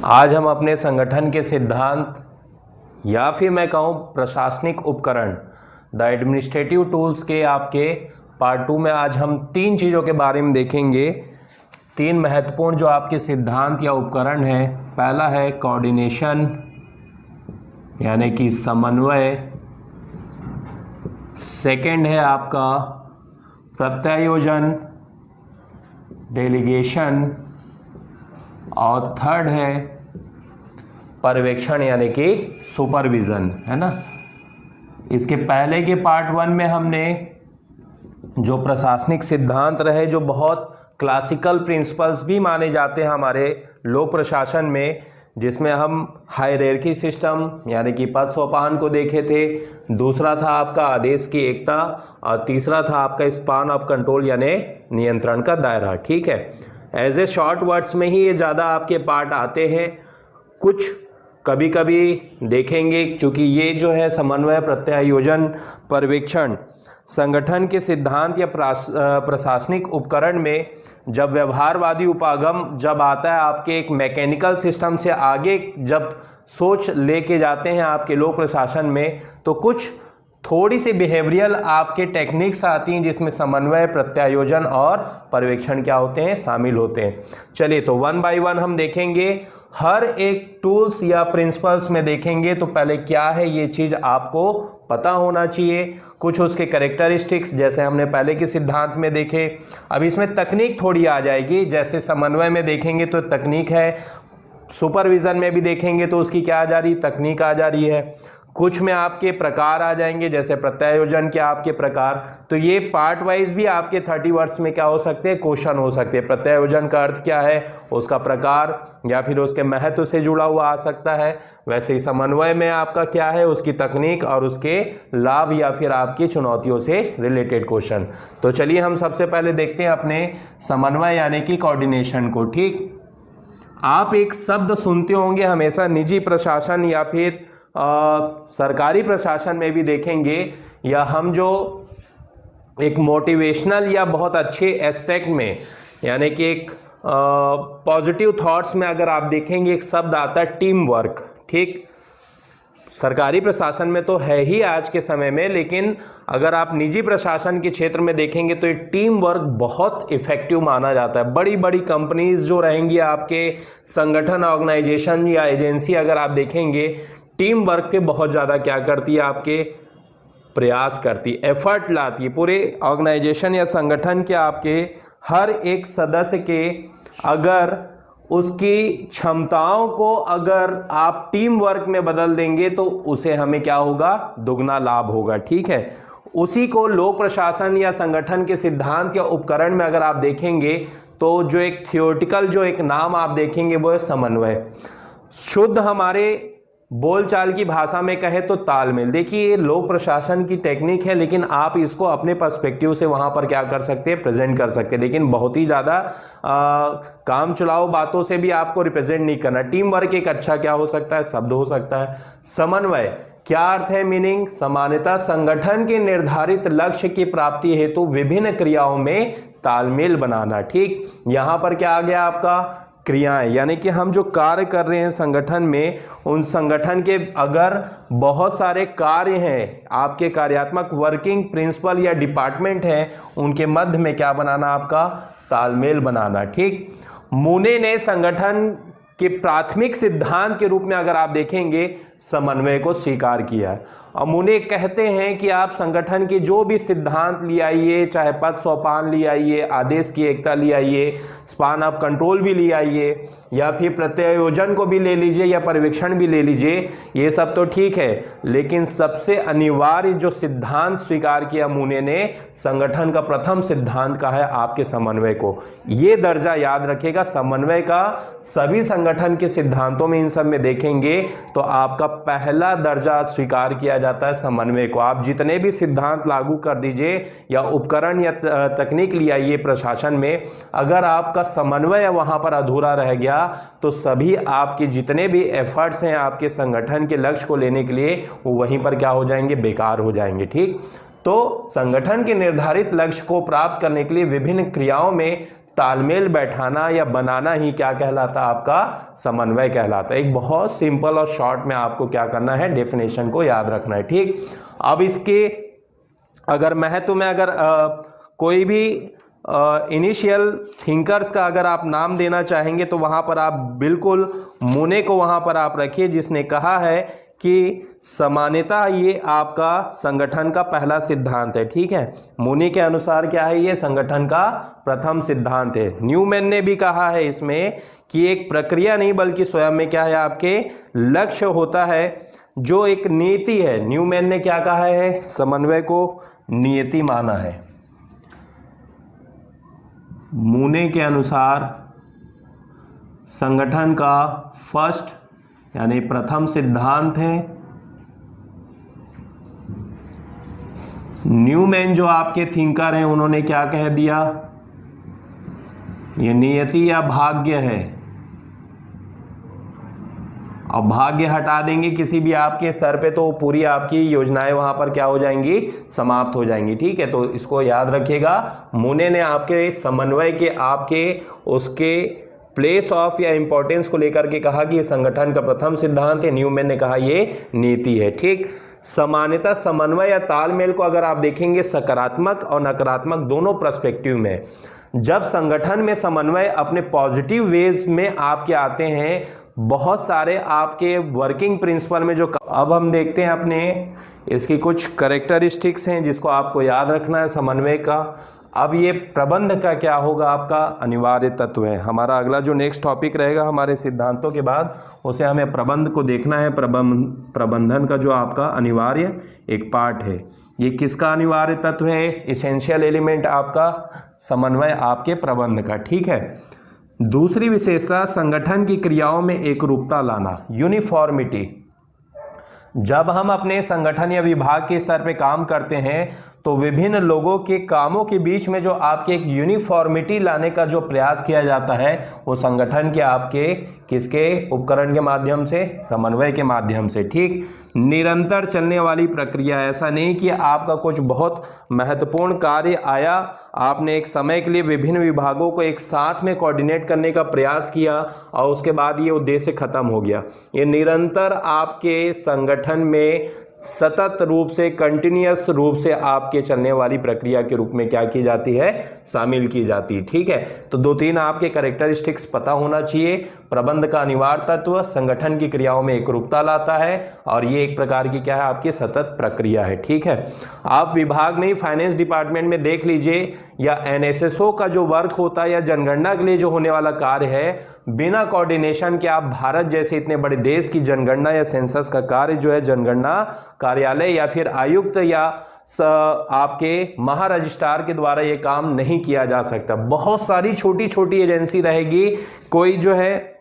आज हम अपने संगठन के सिद्धांत या फिर मैं कहूँ प्रशासनिक उपकरण द एडमिनिस्ट्रेटिव टूल्स के आपके पार्ट 2 में आज हम 3 चीज़ों के बारे में देखेंगे। 3 महत्वपूर्ण जो आपके सिद्धांत या उपकरण हैं। पहला है कोऑर्डिनेशन यानी कि समन्वय। सेकंड है आपका प्रत्यायोजन डेलीगेशन। और थर्ड है पर्यवेक्षण यानी कि सुपरविज़न, है ना। इसके पहले के पार्ट 1 में हमने जो प्रशासनिक सिद्धांत रहे, जो बहुत क्लासिकल प्रिंसिपल्स भी माने जाते हैं हमारे लोक प्रशासन में, जिसमें हम हायरार्की सिस्टम यानी कि पद सोपान को देखे थे। दूसरा था आपका आदेश की एकता और तीसरा था आपका स्पान ऑफ कंट्रोल यानी नियंत्रण का दायरा। ठीक है, एज ए शॉर्ट वर्ड्स में ही ये ज़्यादा आपके पार्ट आते हैं। कुछ कभी कभी देखेंगे, क्योंकि ये जो है समन्वय प्रत्यायोजन पर्यवेक्षण संगठन के सिद्धांत या प्रशासनिक उपकरण में जब व्यवहारवादी उपागम जब आता है आपके एक मैकेनिकल सिस्टम से आगे जब सोच लेके जाते हैं आपके लोक प्रशासन में, तो कुछ थोड़ी सी बिहेवियरल आपके टेक्निक्स आती हैं जिसमें समन्वय प्रत्यायोजन और पर्यवेक्षण क्या होते हैं, शामिल होते हैं। चलिए तो 1 बाय 1 हम देखेंगे, हर एक टूल्स या प्रिंसिपल्स में देखेंगे। तो पहले क्या है ये चीज़ आपको पता होना चाहिए, कुछ उसके कैरेक्टरिस्टिक्स जैसे हमने पहले के सिद्धांत में देखे। अब इसमें तकनीक थोड़ी आ जाएगी, जैसे समन्वय में देखेंगे तो तकनीक है, सुपरविज़न में भी देखेंगे तो उसकी क्या आ जा रही, तकनीक आ जा रही है। कुछ में आपके प्रकार आ जाएंगे, जैसे प्रत्यायोजन के आपके प्रकार। तो ये पार्ट वाइज भी आपके 30 वर्ड्स में क्या हो सकते हैं, क्वेश्चन हो सकते हैं। प्रत्यायोजन का अर्थ क्या है, उसका प्रकार या फिर उसके महत्व से जुड़ा हुआ आ सकता है। वैसे ही समन्वय में आपका क्या है, उसकी तकनीक और उसके लाभ या फिर आपकी चुनौतियों से रिलेटेड क्वेश्चन। तो चलिए हम सबसे पहले देखते हैं अपने समन्वय यानी कि कोऑर्डिनेशन को। ठीक, आप एक शब्द सुनते होंगे हमेशा, निजी प्रशासन या फिर सरकारी प्रशासन में भी देखेंगे, या हम जो एक मोटिवेशनल या बहुत अच्छे एस्पेक्ट में यानी कि एक पॉजिटिव थॉट्स में अगर आप देखेंगे, एक शब्द आता है टीम वर्क। ठीक, सरकारी प्रशासन में तो है ही आज के समय में, लेकिन अगर आप निजी प्रशासन के क्षेत्र में देखेंगे तो ये टीम वर्क बहुत इफेक्टिव माना जाता है। बड़ी बड़ी कंपनीज जो रहेंगी आपके संगठन, ऑर्गेनाइजेशन या एजेंसी, अगर आप देखेंगे टीम वर्क के बहुत ज़्यादा क्या करती है, आपके प्रयास करती, एफर्ट लाती है। पूरे ऑर्गेनाइजेशन या संगठन के आपके हर एक सदस्य के अगर उसकी क्षमताओं को अगर आप टीम वर्क में बदल देंगे तो उसे हमें क्या होगा, दुगना लाभ होगा। ठीक है, उसी को लोक प्रशासन या संगठन के सिद्धांत या उपकरण में अगर आप देखेंगे तो जो एक थियोरेटिकल जो एक नाम आप देखेंगे वो है समन्वय। शुद्ध हमारे बोलचाल की भाषा में कहे तो तालमेल। देखिए ये लोक प्रशासन की टेक्निक है, लेकिन आप इसको अपने पर्सपेक्टिव से वहां पर क्या कर सकते हैं, प्रेजेंट कर सकते हैं। लेकिन बहुत ही ज़्यादा काम चलाओ बातों से भी आपको रिप्रेजेंट नहीं करना। टीम वर्क एक अच्छा क्या हो सकता है, शब्द हो सकता है। समन्वय क्या अर्थ है, मीनिंग सामान्यतः संगठन के निर्धारित लक्ष्य की प्राप्ति हेतु विभिन्न क्रियाओं में तालमेल बनाना। ठीक, यहां पर क्या आ गया आपका, क्रियाएं, यानी कि हम जो कार्य कर रहे हैं संगठन में, उन संगठन के अगर बहुत सारे कार्य हैं, आपके कार्यात्मक वर्किंग प्रिंसिपल या डिपार्टमेंट हैं, उनके मध्य में क्या बनाना, आपका तालमेल बनाना। ठीक, मूने ने संगठन के प्राथमिक सिद्धांत के रूप में अगर आप देखेंगे समन्वय को स्वीकार किया है। और मुने कहते हैं कि आप संगठन के जो भी सिद्धांत ले आइए, चाहे पद सोपान ले आइए, आदेश की एकता ले आइए, स्पान ऑफ कंट्रोल भी ले आइए, या फिर प्रत्यायोजन को भी ले लीजिए या पर्यवेक्षण भी ले लीजिए, ये सब तो ठीक है, लेकिन सबसे अनिवार्य जो सिद्धांत स्वीकार किया मुने ने, संगठन का प्रथम सिद्धांत का है आपके समन्वय को। ये दर्जा याद रखेगा, समन्वय का सभी संगठन के सिद्धांतों में इन सब में देखेंगे तो आपका पहला दर्जा स्वीकार किया जाता है समन्वय को। आप जितने भी सिद्धांत लागू कर दीजिए या उपकरण या तकनीक ले आइए प्रशासन में, अगर आपका समन्वय वहां पर अधूरा रह गया तो सभी आपके जितने भी एफर्ट्स हैं आपके संगठन के लक्ष्य को लेने के लिए, वो वहीं पर क्या हो जाएंगे, बेकार हो जाएंगे। ठीक, तो संगठन के निर्धारित लक्ष्य को प्राप्त करने के लिए विभिन्न क्रियाओं में तालमेल बैठाना या बनाना ही क्या कहलाता है, आपका समन्वय कहलाता है। एक बहुत सिंपल और शॉर्ट में आपको क्या करना है, डेफिनेशन को याद रखना है। ठीक, अब इसके अगर महत्व में अगर कोई भी इनिशियल थिंकर्स का अगर आप नाम देना चाहेंगे तो वहां पर आप बिल्कुल मूने को वहां पर आप रखिए, जिसने कहा है कि समानता ये आपका संगठन का पहला सिद्धांत है। ठीक है, मूने के अनुसार क्या है, ये संगठन का प्रथम सिद्धांत है। न्यूमैन ने भी कहा है इसमें कि एक प्रक्रिया नहीं बल्कि स्वयं में क्या है, आपके लक्ष्य होता है जो एक नीति है। न्यूमैन ने क्या कहा है, समन्वय को नियति माना है। मूने के अनुसार संगठन का फर्स्ट यानी प्रथम सिद्धांत है। न्यूमैन जो आपके थिंकर हैं उन्होंने क्या कह दिया, ये नियति या भाग्य है। अब भाग्य हटा देंगे किसी भी आपके स्तर पे तो पूरी आपकी योजनाएं वहां पर क्या हो जाएंगी, समाप्त हो जाएंगी। ठीक है, तो इसको याद रखिएगा। मूने ने आपके समन्वय के आपके उसके प्लेस ऑफ या इंपॉर्टेंस को लेकर के कहा कि ये संगठन का प्रथम सिद्धांत है। न्यूमैन ने कहा ये नीति है। ठीक, समानता, समन्वय या तालमेल को अगर आप देखेंगे सकारात्मक और नकारात्मक दोनों पर्सपेक्टिव में, जब संगठन में समन्वय अपने पॉजिटिव वेज में आपके आते हैं, बहुत सारे आपके वर्किंग प्रिंसिपल में जो अब हम देखते हैं अपने इसकी कुछ कैरेक्टरिस्टिक्स हैं जिसको आपको याद रखना है समन्वय का। अब ये प्रबंध का क्या होगा, आपका अनिवार्य तत्व है। हमारा अगला जो नेक्स्ट टॉपिक रहेगा हमारे सिद्धांतों के बाद, उसे हमें प्रबंध को देखना है। प्रबंधन का जो आपका अनिवार्य एक पार्ट है, ये किसका अनिवार्य तत्व है, इसेंशियल एलिमेंट आपका समन्वय आपके प्रबंध का। ठीक है, दूसरी विशेषता संगठन की क्रियाओं में एकरूपता लाना, यूनिफॉर्मिटी। जब हम अपने संगठन या विभाग के स्तर पे काम करते हैं तो विभिन्न लोगों के कामों के बीच में जो आपके एक यूनिफॉर्मिटी लाने का जो प्रयास किया जाता है वो संगठन के आपके किसके उपकरण के माध्यम से, समन्वय के माध्यम से। ठीक, निरंतर चलने वाली प्रक्रिया, ऐसा नहीं कि आपका कुछ बहुत महत्वपूर्ण कार्य आया, आपने एक समय के लिए विभिन्न विभागों को एक साथ में कोऑर्डिनेट करने का प्रयास किया और उसके बाद ये उद्देश्य खत्म हो गया। ये निरंतर आपके संगठन में सतत रूप से, कंटिन्यूअस रूप से आपके चलने वाली प्रक्रिया के रूप में क्या की जाती है, शामिल की जाती है। ठीक है, तो दो तीन आपके कैरेक्टरिस्टिक्स पता होना चाहिए। प्रबंध का अनिवार्य तत्व संगठन की क्रियाओं में एकरूपता लाता है और ये एक प्रकार की क्या है, आपकी सतत प्रक्रिया है। ठीक है, आप विभाग में ही फाइनेंस डिपार्टमेंट में देख लीजिए या एनएसएसओ का जो वर्क होता है या जनगणना के लिए जो होने वाला कार्य है, बिना कोऑर्डिनेशन के आप भारत जैसे इतने बड़े देश की जनगणना या सेंसस का कार्य जो है जनगणना कार्यालय या फिर आयुक्त या आपके महारजिस्ट्रार के द्वारा ये काम नहीं किया जा सकता। बहुत सारी छोटी छोटी एजेंसी रहेगी, कोई जो है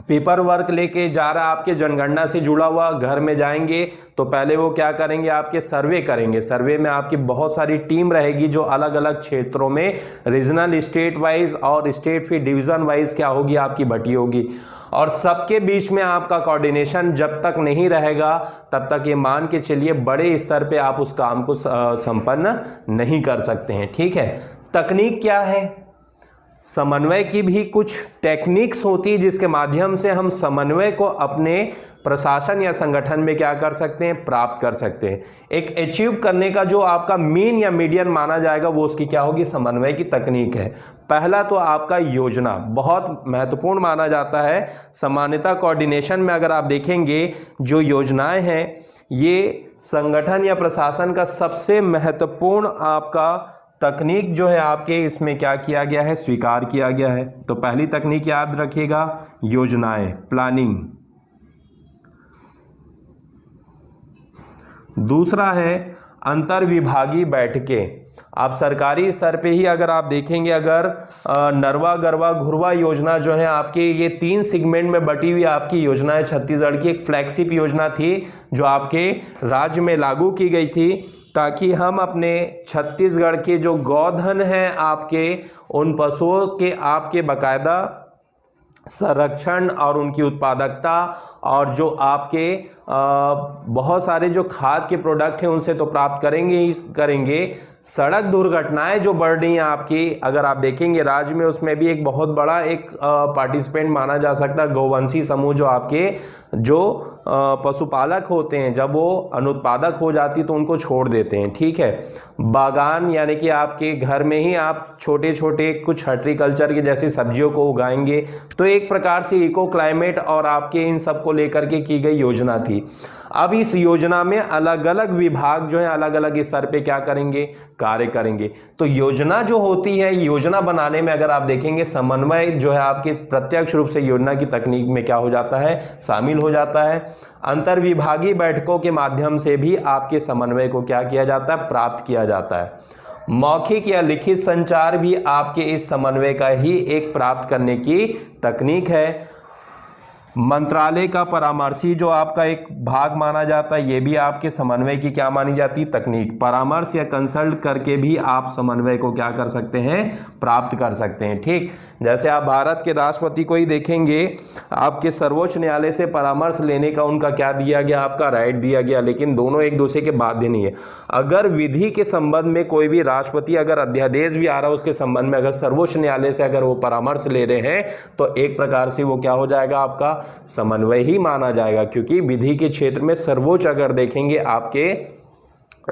पेपर वर्क लेके जा रहा आपके जनगणना से जुड़ा हुआ, घर में जाएंगे तो पहले वो क्या करेंगे, आपके सर्वे करेंगे। सर्वे में आपकी बहुत सारी टीम रहेगी जो अलग अलग क्षेत्रों में रीजनल, स्टेट वाइज और स्टेट फिर डिवीजन वाइज क्या होगी, आपकी बटी होगी। और सबके बीच में आपका कोऑर्डिनेशन जब तक नहीं रहेगा तब तक ये मान के चलिए बड़े स्तर पे आप उस काम को संपन्न नहीं कर सकते हैं। ठीक है, तकनीक क्या है, समन्वय की भी कुछ टेक्निक्स होती है जिसके माध्यम से हम समन्वय को अपने प्रशासन या संगठन में क्या कर सकते हैं, प्राप्त कर सकते हैं। एक अचीव करने का जो आपका मीन या मीडियन माना जाएगा वो उसकी क्या होगी, समन्वय की तकनीक है। पहला तो आपका योजना बहुत महत्वपूर्ण माना जाता है। समानता कोऑर्डिनेशन में अगर आप देखेंगे जो योजनाएं हैं ये संगठन या प्रशासन का सबसे महत्वपूर्ण आपका तकनीक जो है आपके इसमें क्या किया गया है, स्वीकार किया गया है। तो पहली तकनीक याद रखिएगा, योजनाएं, प्लानिंग। दूसरा है अंतर्विभागीय बैठकें। आप सरकारी स्तर पे ही अगर आप देखेंगे, अगर नरवा गरवा घुरवा योजना जो है आपके ये 3 सेगमेंट में बटी हुई आपकी योजना है। छत्तीसगढ़ की एक फ्लैगशिप योजना थी जो आपके राज्य में लागू की गई थी ताकि हम अपने छत्तीसगढ़ के जो गौधन हैं आपके, उन पशुओं के आपके बाकायदा संरक्षण और उनकी उत्पादकता और जो आपके बहुत सारे जो खाद के प्रोडक्ट हैं उनसे तो प्राप्त करेंगे ही करेंगे। सड़क दुर्घटनाएं जो बढ़ रही हैं आपकी, अगर आप देखेंगे राज्य में, उसमें भी एक बहुत बड़ा एक पार्टिसिपेंट माना जा सकता है गौवंशी समूह। जो आपके जो पशुपालक होते हैं, जब वो अनुत्पादक हो जाती तो उनको छोड़ देते हैं, ठीक है। बागान यानी कि आपके घर में ही आप छोटे छोटे कुछ हॉर्टिकल्चर की जैसी सब्जियों को उगाएंगे, तो एक प्रकार से इको क्लाइमेट और आपके इन सब को लेकर के की गई योजना थी। अब इस योजना में अलग अलग विभाग जो है अलग अलग स्तर पे क्या करेंगे, कार्य करेंगे। तो योजना जो होती है, योजना बनाने में अगर आप देखेंगे समन्वय जो है आपके प्रत्यक्ष रूप से योजना की तकनीक में क्या हो जाता है, शामिल हो जाता है। अंतर विभागीय बैठकों के माध्यम से भी आपके समन्वय को क्या किया जाता है, प्राप्त किया जाता है। मौखिक या लिखित संचार भी आपके इस समन्वय का ही एक प्राप्त करने की तकनीक है। मंत्रालय का परामर्शी जो आपका एक भाग माना जाता है, ये भी आपके समन्वय की क्या मानी जाती है, तकनीक। परामर्श या कंसल्ट करके भी आप समन्वय को क्या कर सकते हैं, प्राप्त कर सकते हैं, ठीक। जैसे आप भारत के राष्ट्रपति को ही देखेंगे, आपके सर्वोच्च न्यायालय से परामर्श लेने का उनका क्या दिया गया, आपका राइट दिया गया, लेकिन दोनों एक दूसरे के बाध्य नहीं है। अगर विधि के संबंध में कोई भी राष्ट्रपति अगर अध्यादेश भी आ रहा है, उसके संबंध में अगर सर्वोच्च न्यायालय से अगर वो परामर्श ले रहे हैं, तो एक प्रकार से वो क्या हो जाएगा, आपका समन्वय ही माना जाएगा। क्योंकि विधि के क्षेत्र में सर्वोच्च अगर देखेंगे आपके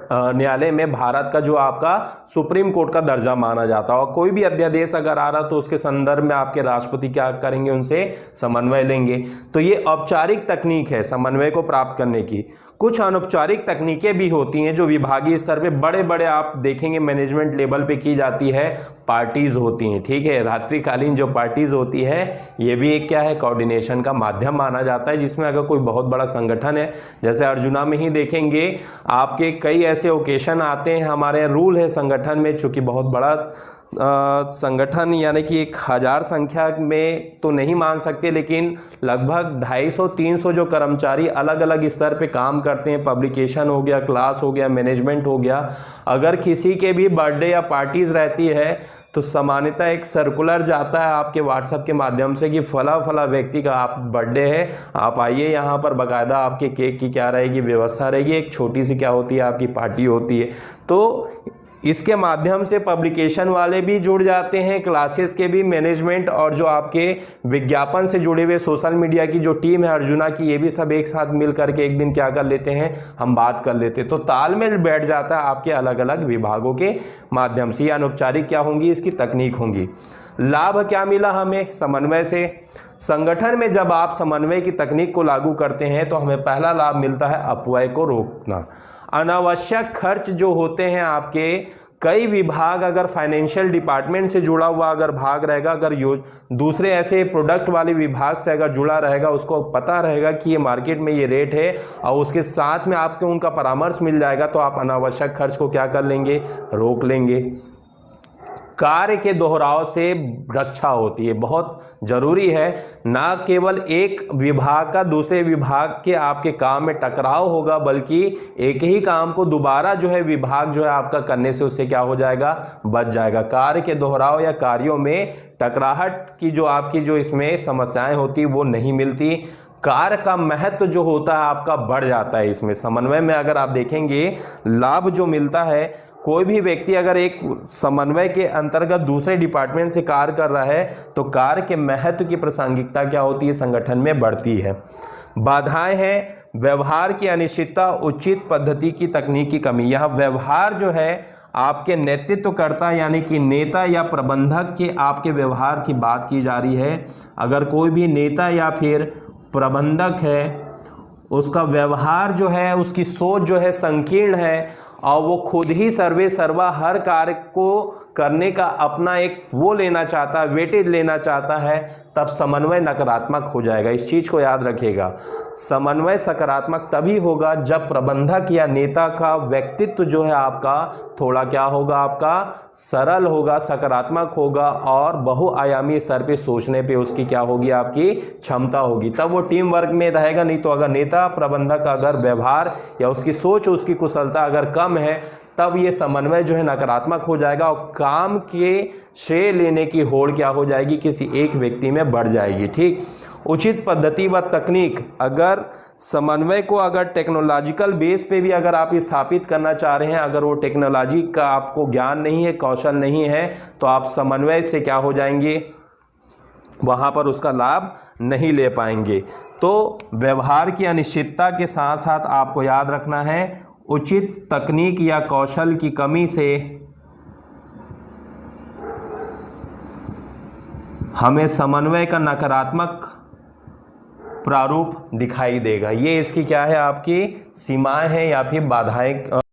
न्यायालय में भारत का जो आपका सुप्रीम कोर्ट का दर्जा माना जाता है, और कोई भी अध्यादेश अगर आ रहा तो उसके संदर्भ में आपके राष्ट्रपति क्या करेंगे, उनसे समन्वय लेंगे। तो ये औपचारिक तकनीक है समन्वय को प्राप्त करने की। कुछ अनौपचारिक तकनीकें भी होती हैं जो विभागीय स्तर पे बड़े बड़े आप देखेंगे मैनेजमेंट लेवल पे की जाती है, पार्टीज होती हैं, ठीक है। रात्रिकालीन जो पार्टीज होती है, ये भी एक क्या है, कोऑर्डिनेशन का माध्यम माना जाता है, जिसमें अगर कोई बहुत बड़ा संगठन है, जैसे अर्जुना में ही देखेंगे आपके कई ऐसे ओकेशन आते हैं, हमारे रूल है संगठन में, चूंकि बहुत बड़ा संगठन यानी कि 1000 संख्या में तो नहीं मान सकते, लेकिन लगभग 250-300 जो कर्मचारी अलग अलग स्तर पे काम करते हैं, पब्लिकेशन हो गया, क्लास हो गया, मैनेजमेंट हो गया। अगर किसी के भी बर्थडे या पार्टीज रहती है तो सामान्यतः एक सर्कुलर जाता है आपके व्हाट्सएप के माध्यम से कि फला फला व्यक्ति का आप बर्थडे है, आप आइए यहाँ पर, बाकायदा आपके केक की क्या रहेगी, व्यवस्था रहेगी, एक छोटी सी क्या होती है, आपकी पार्टी होती है। तो इसके माध्यम से पब्लिकेशन वाले भी जुड़ जाते हैं, क्लासेस के भी, मैनेजमेंट और जो आपके विज्ञापन से जुड़े हुए सोशल मीडिया की जो टीम है अर्जुना की, ये भी सब एक साथ मिल करके एक दिन क्या कर लेते हैं, हम बात कर लेते हैं। तो तालमेल बैठ जाता है आपके अलग अलग विभागों के माध्यम से। अनौपचारिक क्या होंगी, इसकी तकनीक होंगी। लाभ क्या मिला हमें समन्वय से? संगठन में जब आप समन्वय की तकनीक को लागू करते हैं तो हमें पहला लाभ मिलता है अपव्यय को रोकना। अनावश्यक खर्च जो होते हैं आपके, कई विभाग अगर फाइनेंशियल डिपार्टमेंट से जुड़ा हुआ अगर भाग रहेगा, अगर दूसरे ऐसे प्रोडक्ट वाले विभाग से अगर जुड़ा रहेगा, उसको पता रहेगा कि ये मार्केट में ये रेट है और उसके साथ में आपको उनका परामर्श मिल जाएगा, तो आप अनावश्यक खर्च को क्या कर लेंगे, रोक लेंगे। कार्य के दोहराव से रक्षा होती है, बहुत जरूरी है। ना केवल एक विभाग का दूसरे विभाग के आपके काम में टकराव होगा, बल्कि एक ही काम को दोबारा जो है विभाग जो है आपका करने से उससे क्या हो जाएगा, बच जाएगा। कार्य के दोहराव या कार्यों में टकराहट की जो आपकी जो इसमें समस्याएं होती वो नहीं मिलती। कार्य का महत्व जो होता है आपका बढ़ जाता है। इसमें समन्वय में अगर आप देखेंगे लाभ जो मिलता है, कोई भी व्यक्ति अगर एक समन्वय के अंतर्गत दूसरे डिपार्टमेंट से कार्य कर रहा है तो कार्य के महत्व की प्रासंगिकता क्या होती है, संगठन में बढ़ती है। बाधाएं हैं व्यवहार की अनिश्चितता, उचित पद्धति की तकनीक की कमी। यह व्यवहार जो है आपके नेतृत्वकर्ता यानी कि नेता या प्रबंधक के आपके व्यवहार की बात की जा रही है। अगर कोई भी नेता या फिर प्रबंधक है, उसका व्यवहार जो है, उसकी सोच जो है संकीर्ण है और वो खुद ही सर्वे सर्वा हर कार्य को करने का अपना एक वो लेना चाहता है, वेटेज लेना चाहता है, तब समन्वय नकारात्मक हो जाएगा। इस चीज को याद रखिएगा। समन्वय सकारात्मक तभी होगा जब प्रबंधक या नेता का व्यक्तित्व जो है आपका थोड़ा क्या होगा, आपका सरल होगा, सकारात्मक होगा और बहुआयामी स्तर पे सोचने पे उसकी क्या होगी, आपकी क्षमता होगी, तब वो टीम वर्क में रहेगा। नहीं तो अगर नेता प्रबंधक का अगर व्यवहार या उसकी सोच, उसकी कुशलता अगर कम है तब ये समन्वय जो है नकारात्मक हो जाएगा और काम के श्रेय लेने की होड़ क्या हो जाएगी, किसी एक व्यक्ति में बढ़ जाएगी। ठीक, उचित पद्धति व तकनीक, अगर समन्वय को अगर टेक्नोलॉजिकल बेस पे भी अगर आप स्थापित करना चाह रहे हैं, अगर वो टेक्नोलॉजी का आपको ज्ञान नहीं है, कौशल नहीं है, तो आप समन्वय से क्या हो जाएंगे, वहाँ पर उसका लाभ नहीं ले पाएंगे। तो व्यवहार की अनिश्चितता के साथ साथ आपको याद रखना है, उचित तकनीक या कौशल की कमी से हमें समन्वय का नकारात्मक प्रारूप दिखाई देगा। ये इसकी क्या है, आपकी सीमाएं हैं या फिर बाधाएं